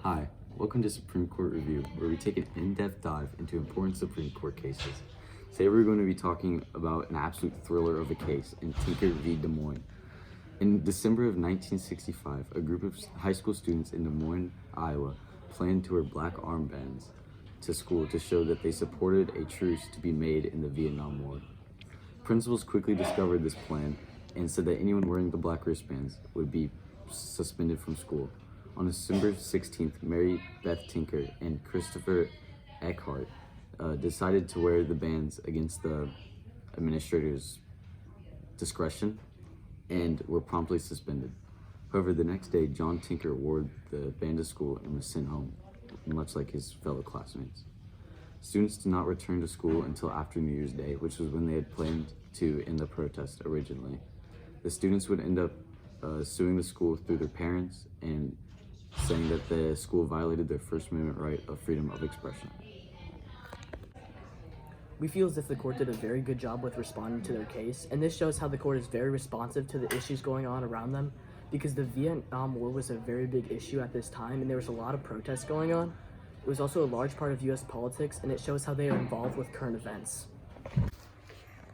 Hi, welcome to Supreme Court Review, where we take an in-depth dive into important Supreme Court cases. Today we're going to be talking about an absolute thriller of a case in Tinker v. Des Moines. In December of 1965, a group of high school students in Des Moines, Iowa, planned to wear black armbands to school to show that they supported a truce to be made in the Vietnam War. Principals quickly discovered this plan and said that anyone wearing the black wristbands would be suspended from school. On December 16th, Mary Beth Tinker and Christopher Eckhart decided to wear the bands against the administrator's discretion and were promptly suspended. However, the next day, John Tinker wore the band to school and was sent home, much like his fellow classmates. Students did not return to school until after New Year's Day, which was when they had planned to end the protest originally. The students would end up suing the school through their parents and saying that the school violated their First Amendment right of freedom of expression. We feel as if the court did a very good job with responding to their case, and this shows how the court is very responsive to the issues going on around them, because the Vietnam War was a very big issue at this time, and there was a lot of protests going on. It was also a large part of U.S. politics, and it shows how they are involved with current events.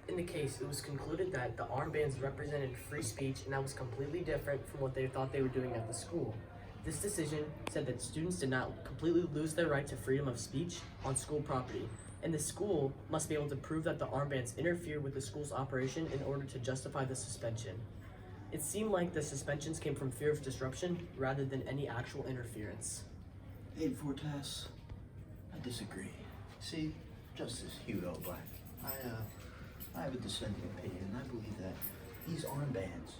In the case, it was concluded that the armbands represented free speech, and that was completely different from what they thought they were doing at the school. This decision said that students did not completely lose their right to freedom of speech on school property, and the school must be able to prove that the armbands interfered with the school's operation in order to justify the suspension. It seemed like the suspensions came from fear of disruption rather than any actual interference. Hey, Fortas, I disagree. See, Justice Hugo Black, I have a dissenting opinion, and I believe that these armbands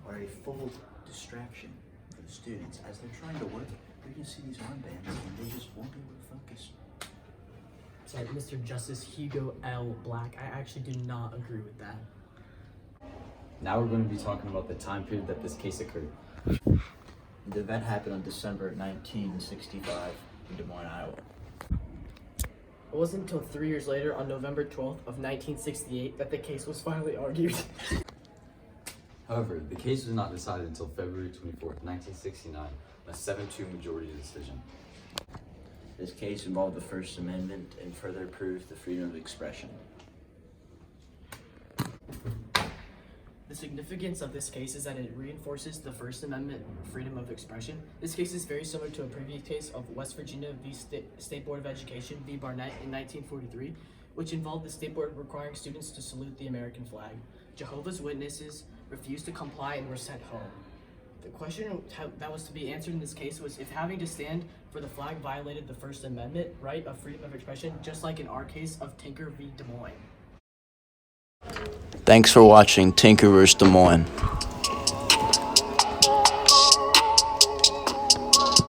are a full distraction for the students. As they're trying to work, they're going to see these armbands, and they just won't be able to focus. Sorry, Mr. Justice Hugo L. Black, I actually do not agree with that. Now we're going to be talking about the time period that this case occurred. The event happened on December 1965 in Des Moines, Iowa. It wasn't until 3 years later, on November 12th of 1968, that the case was finally argued. However, the case was not decided until February 24th, 1969, a 7-2 majority decision. This case involved the First Amendment and further proves the freedom of expression. The significance of this case is that it reinforces the First Amendment freedom of expression. This case is very similar to a previous case of West Virginia v. State Board of Education v. Barnett in 1943, which involved the state board requiring students to salute the American flag. Jehovah's Witnesses refused to comply and were sent home. The question that was to be answered in this case was if having to stand for the flag violated the First Amendment right of freedom of expression, just like in our case of Tinker v. Des Moines. Thanks for watching Tinker vs. Des Moines.